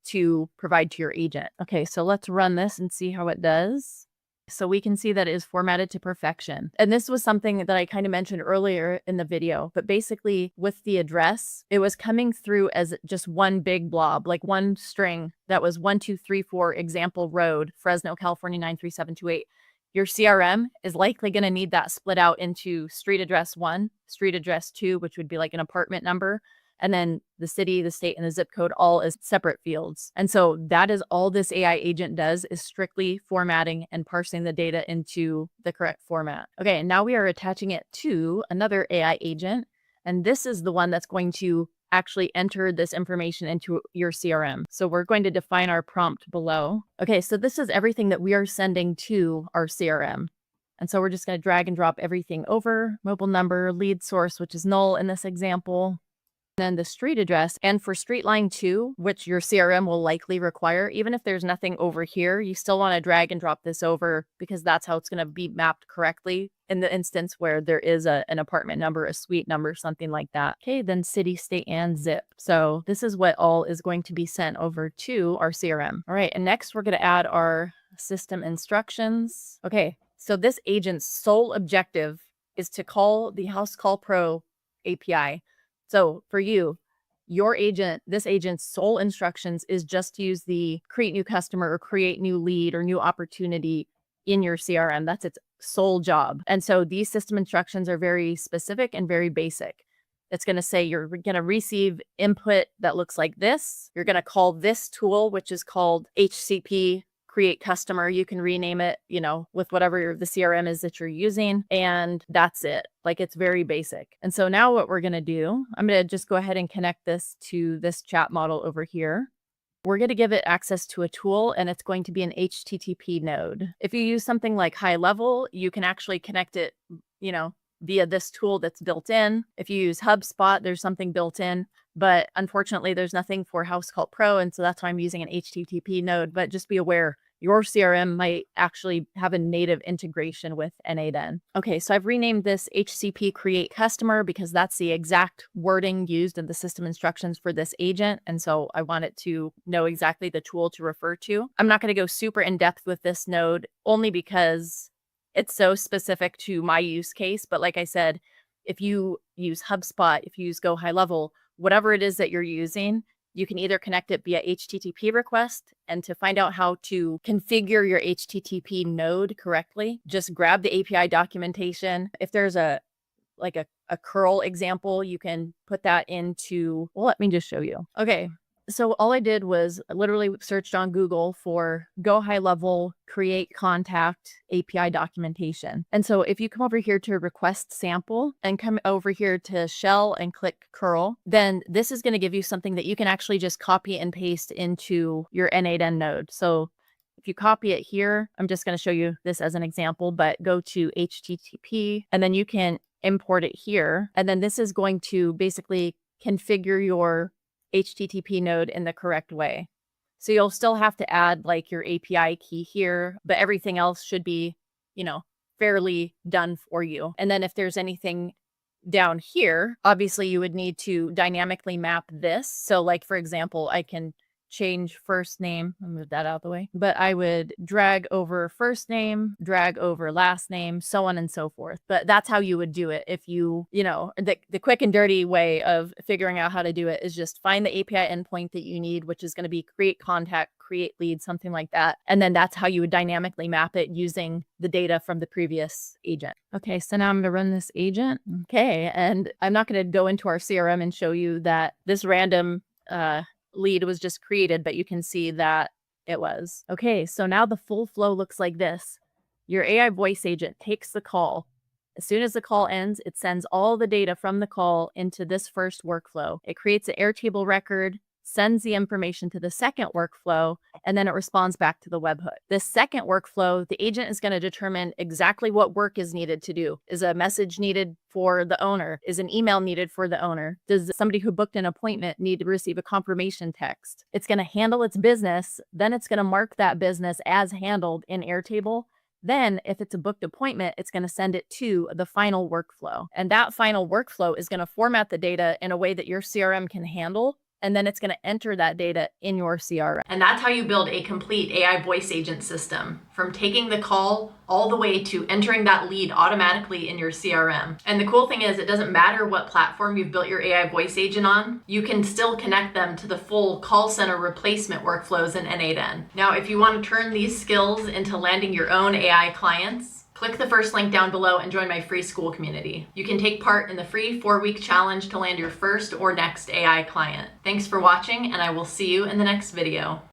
to provide to your agent. Okay, so let's run this and see how it does. So we can see that it is formatted to perfection. And this was something that I kind of mentioned earlier in the video, but basically with the address, it was coming through as just one big blob, like one string that was 1234 Example Road, Fresno, California, 93728. Your CRM is likely going to need that split out into street address 1, street address 2, which would be like an apartment number, and then the city, the state, and the zip code all as separate fields. And so that is all this AI agent does, is strictly formatting and parsing the data into the correct format. Okay, and now we are attaching it to another AI agent. And this is the one that's going to actually enter this information into your CRM. So we're going to define our prompt below. Okay, so this is everything that we are sending to our CRM. And so we're just going to drag and drop everything over. Mobile number, lead source, which is null in this example. Then the street address. And for street line 2, which your CRM will likely require, even if there's nothing over here, you still want to drag and drop this over because that's how it's going to be mapped correctly in the instance where there is an apartment number, a suite number, something like that. Okay, then city, state, and zip. So this is what all is going to be sent over to our CRM. All right, and next we're going to add our system instructions. Okay, so this agent's sole objective is to call the Housecall Pro API. So for you, your agent, this agent's sole instructions is just to use the create new customer or create new lead or new opportunity in your CRM. That's its sole job. And so these system instructions are very specific and very basic. It's going to say you're going to receive input that looks like this. You're going to call this tool, which is called HCP create customer. You can rename it, with whatever the CRM is that you're using. And that's it. Like, it's very basic. And so now what we're going to do, I'm going to just go ahead and connect this to this chat model over here. We're going to give it access to a tool, and it's going to be an HTTP node. If you use something like High Level, you can actually connect it, via this tool that's built in. If you use HubSpot, there's something built in. But unfortunately, there's nothing for Housecall Pro, and so that's why I'm using an HTTP node. But just be aware, your CRM might actually have a native integration with n8n. Okay, so I've renamed this HCP create customer because that's the exact wording used in the system instructions for this agent. And so I want it to know exactly the tool to refer to. I'm not going to go super in depth with this node only because it's so specific to my use case. But like I said, if you use HubSpot, if you use Go High Level, whatever it is that you're using, you can either connect it via HTTP request, and to find out how to configure your HTTP node correctly, just grab the API documentation. If there's a curl example, you can put that into, well, let me just show you. Okay. So all I did was literally searched on Google for Go High Level create contact API documentation. And so if you come over here to request sample and come over here to shell and click curl, then this is going to give you something that you can actually just copy and paste into your n8n node. So if you copy it here, I'm just going to show you this as an example, but go to HTTP and then you can import it here. And then this is going to basically configure your HTTP node in the correct way. So you'll still have to add like your API key here, but everything else should be, fairly done for you. And then if there's anything down here, obviously you would need to dynamically map this. So like, for example, I can change first name. I'll move that out of the way. But I would drag over first name, drag over last name, so on and so forth. But that's how you would do it. If the quick and dirty way of figuring out how to do it is just find the API endpoint that you need, which is going to be create contact, create lead, something like that. And then that's how you would dynamically map it using the data from the previous agent. Okay, so now I'm going to run this agent. Okay, and I'm not going to go into our CRM and show you that this random lead was just created, but you can see that it was. Okay, so now the full flow looks like this. Your AI voice agent takes the call. As soon as the call ends, it sends all the data from the call into this first workflow. It creates an Airtable record, sends the information to the second workflow, and then it responds back to the webhook. This second workflow, the agent is going to determine exactly what work is needed to do. Is a message needed for the owner? Is an email needed for the owner? Does somebody who booked an appointment need to receive a confirmation text? It's going to handle its business. Then it's going to mark that business as handled in Airtable. Then if it's a booked appointment, it's going to send it to the final workflow. And that final workflow is going to format the data in a way that your CRM can handle. And then it's going to enter that data in your CRM. And that's how you build a complete AI voice agent system, from taking the call all the way to entering that lead automatically in your CRM. And the cool thing is, it doesn't matter what platform you've built your AI voice agent on, you can still connect them to the full call center replacement workflows in n8n. Now, if you want to turn these skills into landing your own AI clients, click the first link down below and join my free school community. You can take part in the free 4-week challenge to land your first or next AI client. Thanks for watching, and I will see you in the next video.